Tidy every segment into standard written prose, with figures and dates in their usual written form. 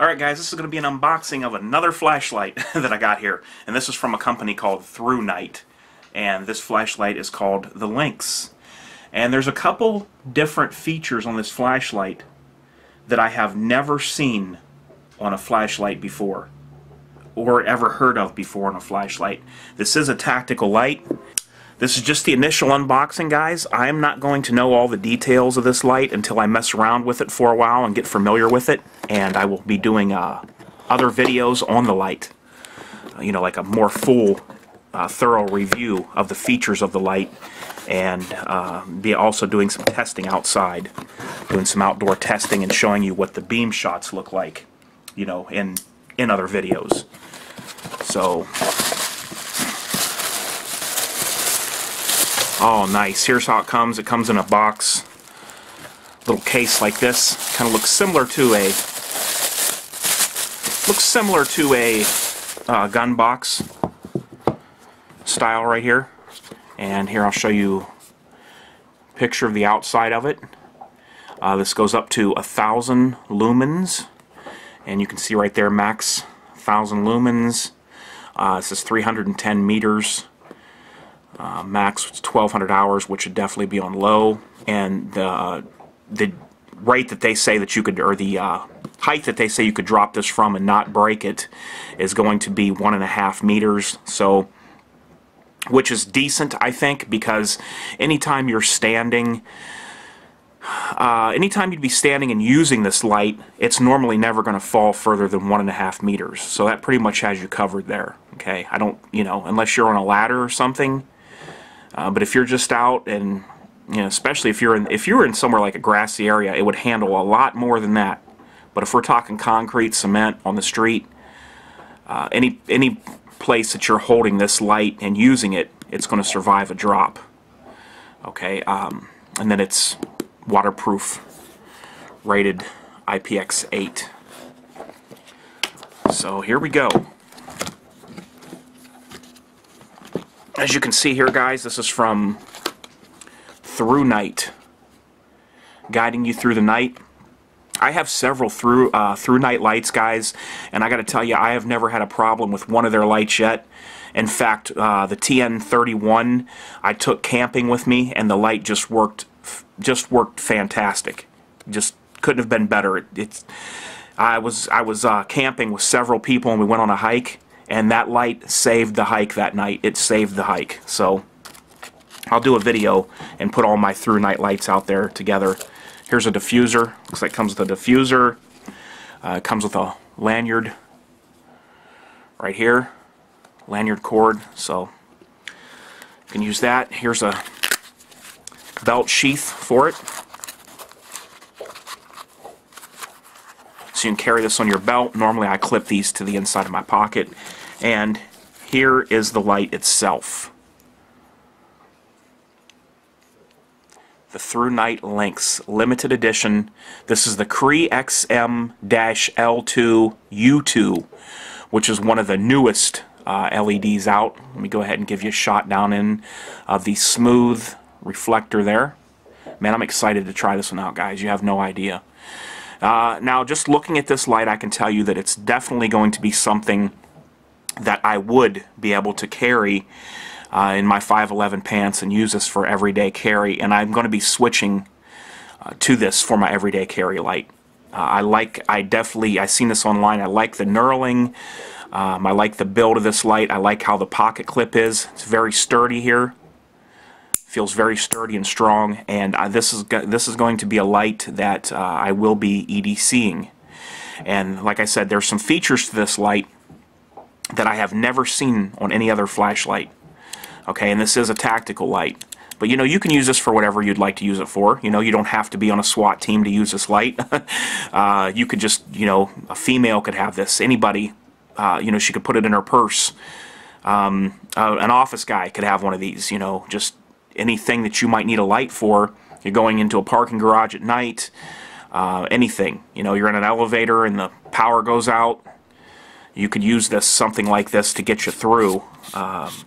Alright guys, this is going to be an unboxing of another flashlight that I got here. And this is from a company called Thrunite. And this flashlight is called the Lynx. And there's a couple different features on this flashlight that I have never seen on a flashlight before. Or ever heard of before on a flashlight. This is a tactical light. This is just the initial unboxing, guys. I am not going to know all the details of this light until I mess around with it for a while and get familiar with it. And I will be doing other videos on the light. You know, like a more full, thorough review of the features of the light. And be also doing some testing outside. Doing some outdoor testing and showing you what the beam shots look like. You know, in other videos. So... oh, nice. Here's how it comes. It comes in a box, little case like this. Kind of looks similar to a gun box style right here. And here I'll show you a picture of the outside of it. This goes up to 1,000 lumens, and you can see right there, max 1,000 lumens. This is 310 meters. Max 1,200 hours, which would definitely be on low, and the rate that they say that you could, or the height that they say you could drop this from and not break it, is going to be 1.5 meters. So, which is decent, I think, because anytime you're standing, anytime you'd be standing and using this light, it's normally never going to fall further than 1.5 meters. So that pretty much has you covered there. Okay, I don't, you know, unless you're on a ladder or something. But if you're just out, and you know, especially if you're in somewhere like a grassy area, it would handle a lot more than that. But if we're talking concrete, cement on the street, any place that you're holding this light and using it, it's going to survive a drop. Okay, and then it's waterproof, rated IPX8. So here we go. As you can see here, guys, this is from Thrunite, guiding you through the night. I have several Thrunite lights, guys, and I got to tell you, I have never had a problem with one of their lights yet. In fact, the TN31 I took camping with me, and the light just worked fantastic. Just couldn't have been better. I was camping with several people, and we went on a hike. And that light saved the hike that night. It saved the hike. So I'll do a video and put all my Thrunite lights out there together. Here's a diffuser. Looks like it comes with a diffuser. It comes with a lanyard right here. Lanyard cord. So you can use that. Here's a belt sheath for it. So you can carry this on your belt. Normally I clip these to the inside of my pocket. And here is the light itself. The Thrunite Lynx Limited Edition. This is the Cree XM-L2 U2, which is one of the newest LEDs out. Let me go ahead and give you a shot down in of the smooth reflector there. Man, I'm excited to try this one out, guys. You have no idea. Now, just looking at this light, I can tell you that it's definitely going to be something that I would be able to carry in my 511 pants and use this for everyday carry. And I'm going to be switching to this for my everyday carry light. I seen this online. I like the knurling. I like the build of this light. I like how the pocket clip is. It's very sturdy here. Feels very sturdy and strong, and this is going to be a light that I will be EDCing. And like I said, there's some features to this light that I have never seen on any other flashlight. Okay, and this is a tactical light. But you know, you can use this for whatever you'd like to use it for. You know, you don't have to be on a SWAT team to use this light. You could just, you know, a female could have this. Anybody, you know, she could put it in her purse. An office guy could have one of these, you know, just anything that you might need a light for. You're going into a parking garage at night, anything. You know, you're in an elevator and the power goes out. You could use this, something like this, to get you through,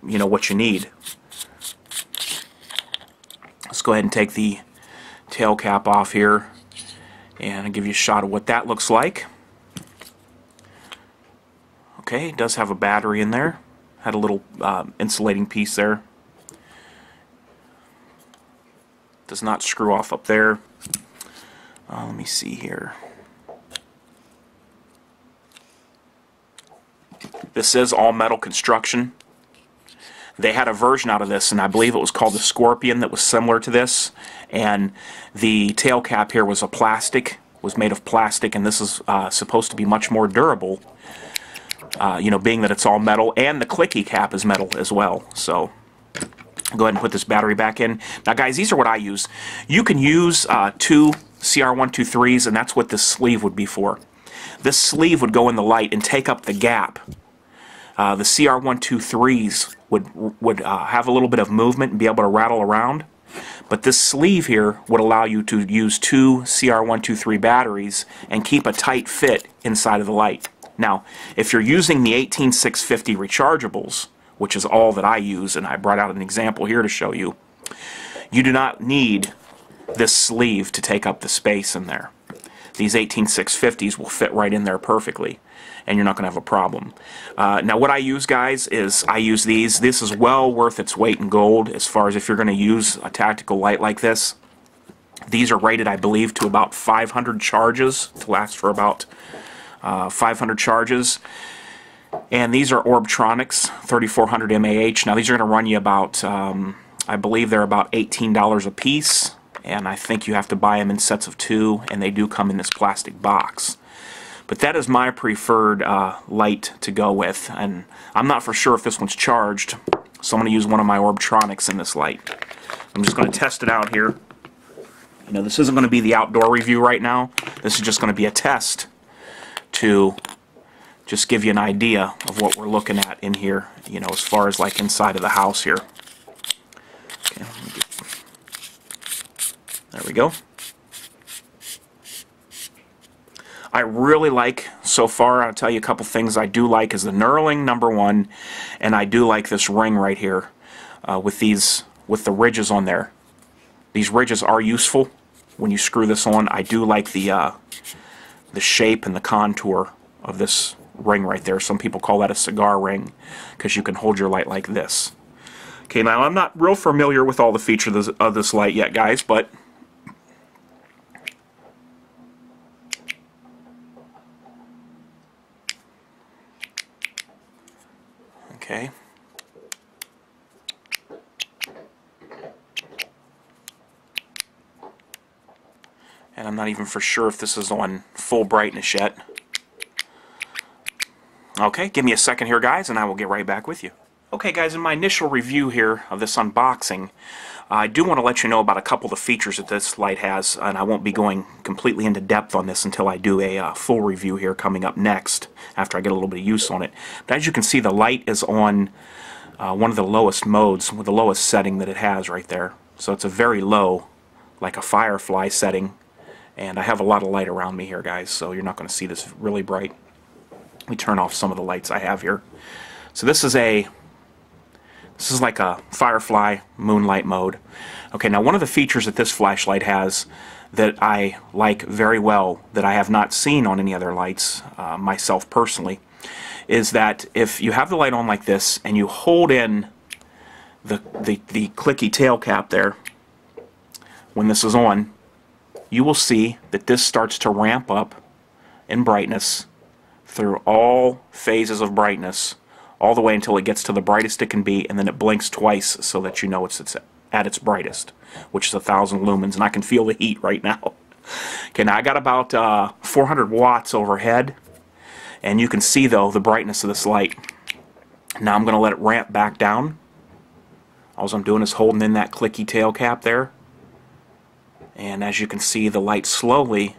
you know, what you need. Let's go ahead and take the tail cap off here and I'll give you a shot of what that looks like. Okay, it does have a battery in there. Had a little insulating piece there. Does not screw off up there. Let me see here. This is all metal construction. They had a version out of this, and I believe it was called the Scorpion, that was similar to this. And the tail cap here was was made of plastic, and this is supposed to be much more durable. You know, being that it's all metal, and the clicky cap is metal as well. So go ahead and put this battery back in. Now guys, these are what I use. You can use two CR123s, and that's what this sleeve would be for. This sleeve would go in the light and take up the gap. The CR123s would have a little bit of movement and be able to rattle around, but this sleeve here would allow you to use two CR123 batteries and keep a tight fit inside of the light. Now, if you're using the 18650 rechargeables, which is all that I use, and I brought out an example here to show you, you do not need this sleeve to take up the space in there. These 18650s will fit right in there perfectly, and you're not going to have a problem. Now what I use, guys, is I use these. This is well worth its weight in gold as far as if you're going to use a tactical light like this. These are rated, I believe, to about 500 charges, to last for about 500 charges. And these are Orbtronics 3400 mAh. Now these are going to run you about, I believe they're about $18 a piece, and I think you have to buy them in sets of 2, and they do come in this plastic box. But that is my preferred light to go with, and I'm not for sure if this one's charged, so I'm going to use one of my Orbtronics in this light. I'm just going to test it out here. You know, this isn't going to be the outdoor review right now. This is just going to be a test to just give you an idea of what we're looking at in here, you know, as far as like inside of the house here. Okay, there we go. I really like, so far, I'll tell you a couple things I do like, is the knurling, #1, and I do like this ring right here with the ridges on there. These ridges are useful when you screw this on. I do like the shape and the contour of this ring right there. Some people call that a cigar ring because you can hold your light like this. Okay, now I'm not real familiar with all the features of this light yet, guys, but okay. And I'm not even for sure if this is on full brightness yet. Okay, give me a second here, guys, and I will get right back with you. Okay, guys, in my initial review here of this unboxing, I do want to let you know about a couple of the features that this light has, and I won't be going completely into depth on this until I do a full review here coming up next, after I get a little bit of use on it. But as you can see, the light is on one of the lowest modes, with the lowest setting that it has right there. So it's a very low, like a firefly setting, and I have a lot of light around me here, guys, so you're not going to see this really bright. Let me turn off some of the lights I have here. So this is like a firefly moonlight mode. Okay, now one of the features that this flashlight has that I like very well, that I have not seen on any other lights myself personally, is that if you have the light on like this and you hold in the clicky tail cap there, when this is on, you will see that this starts to ramp up in brightness through all phases of brightness, all the way until it gets to the brightest it can be, and then it blinks twice so that you know it's at its brightest, which is 1,000 lumens, and I can feel the heat right now. Okay, now I got about 400 watts overhead, and you can see, though, the brightness of this light. Now I'm going to let it ramp back down. All I'm doing is holding in that clicky tail cap there, and as you can see, the light slowly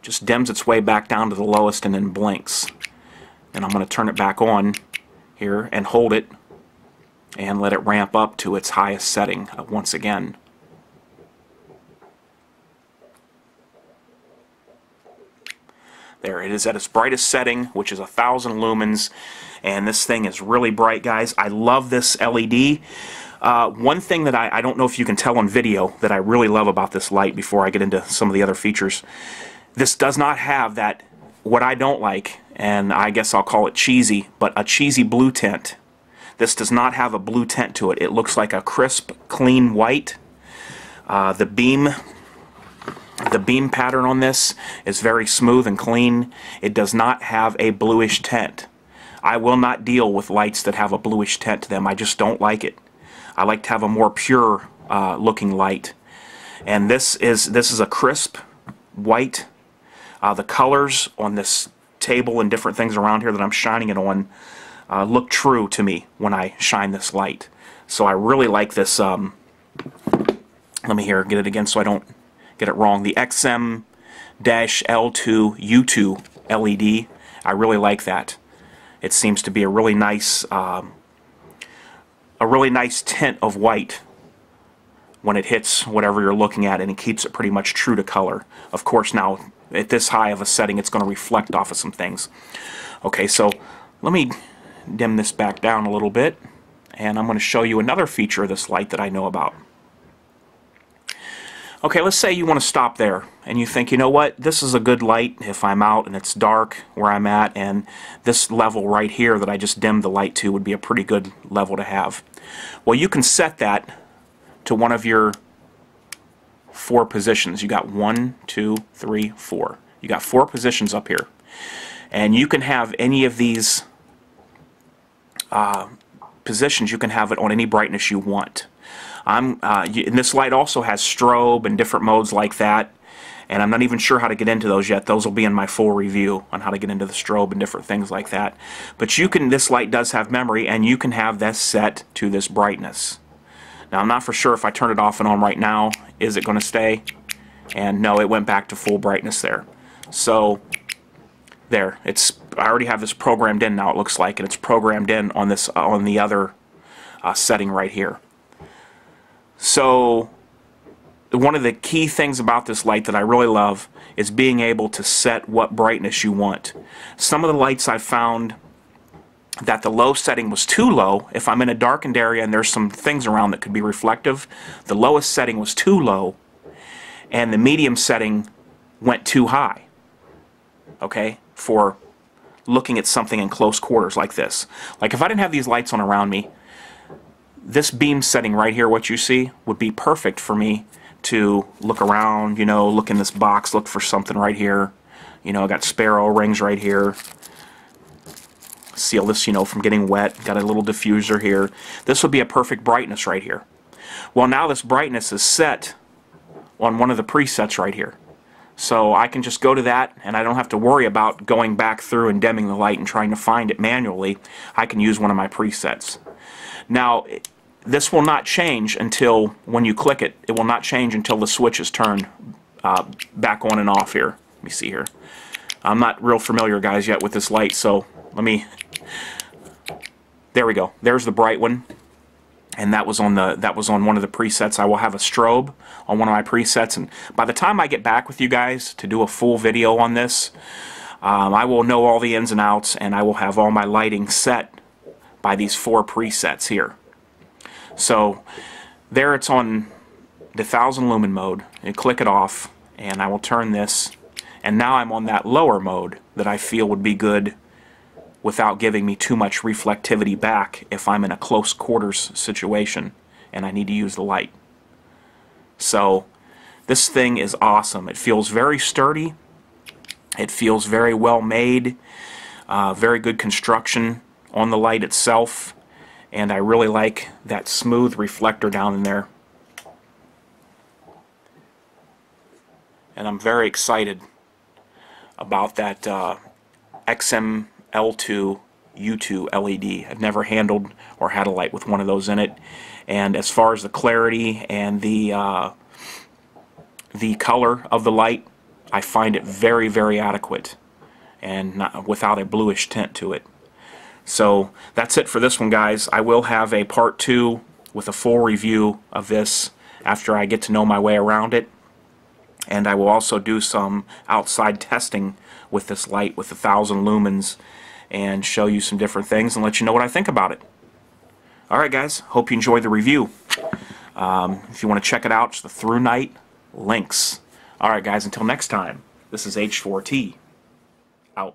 just dims its way back down to the lowest and then blinks. And I'm going to turn it back on here and hold it and let it ramp up to its highest setting once again. There it is at its brightest setting, which is 1,000 lumens, and this thing is really bright, guys. I love this LED. One thing that I don't know if you can tell on video that I really love about this light, before I get into some of the other features, this does not have that, what I don't like, and I guess I'll call it cheesy, but a cheesy blue tint. This does not have a blue tint to it. It looks like a crisp, clean white. The beam pattern on this is very smooth and clean. It does not have a bluish tint. I will not deal with lights that have a bluish tint to them. I just don't like it. I like to have a more pure looking light. And this is a crisp white. The colors on this table and different things around here that I'm shining it on look true to me when I shine this light. So I really like this. Let me get it again so I don't get it wrong. The XM-L2U2 LED. I really like that. It seems to be a really nice tint of white when it hits whatever you're looking at, and it keeps it pretty much true to color. Of course, now at this high of a setting, it's going to reflect off of some things. Okay, so let me dim this back down a little bit, and I'm going to show you another feature of this light that I know about. Okay, let's say you want to stop there and you think, you know what, this is a good light if I'm out and it's dark where I'm at, and this level right here that I just dimmed the light to would be a pretty good level to have. Well, you can set that to one of your 4 positions. You got 1, 2, 3, 4. You got 4 positions up here, and you can have any of these positions. You can have it on any brightness you want. And this light also has strobe and different modes like that, and I'm not even sure how to get into those yet. Those will be in my full review on how to get into the strobe and different things like that. But you can, this light does have memory, and you can have this set to this brightness. Now, I'm not for sure if I turn it off and on right now, is it going to stay? And no, it went back to full brightness there. So there, I already have this programmed in now, it looks like, and it's programmed in on this on the other setting right here. So one of the key things about this light that I really love is being able to set what brightness you want. Some of the lights I've found that the low setting was too low. If I'm in a darkened area and there's some things around that could be reflective, the lowest setting was too low, and the medium setting went too high, okay, for looking at something in close quarters like this. Like if I didn't have these lights on around me, this beam setting right here, what you see, would be perfect for me to look around, you know, look in this box, look for something right here. You know, I got spare O-rings right here. Seal this, you know, from getting wet. Got a little diffuser here. This would be a perfect brightness right here. Well, now this brightness is set on one of the presets right here. So I can just go to that, and I don't have to worry about going back through and dimming the light and trying to find it manually. I can use one of my presets. Now, this will not change until, when you click it, it will not change until the switch is turned back on and off here. Let me see here. I'm not real familiar, guys, yet with this light, so let me... There we go. There's the bright one, and that was on one of the presets. I will have a strobe on one of my presets, and by the time I get back with you guys to do a full video on this, I will know all the ins and outs, and I will have all my lighting set by these 4 presets here. So there it's on the 1000 lumen mode, and click it off, and I will turn this, and now I'm on that lower mode that I feel would be good without giving me too much reflectivity back if I'm in a close quarters situation and I need to use the light. So this thing is awesome. It feels very sturdy. It feels very well made. Very good construction on the light itself, and I really like that smooth reflector down in there. And I'm very excited about that XM-L2U2 LED. I've never handled or had a light with one of those in it, and as far as the clarity and the color of the light, I find it very, very adequate and not, without a bluish tint to it. So that's it for this one, guys. I will have a part 2 with a full review of this after I get to know my way around it, and I will also do some outside testing with this light with 1000 lumens and show you some different things and let you know what I think about it. Alright guys, hope you enjoyed the review. If you want to check it out, it's the Thrunite Lynx. Alright guys, until next time, this is H4T, out.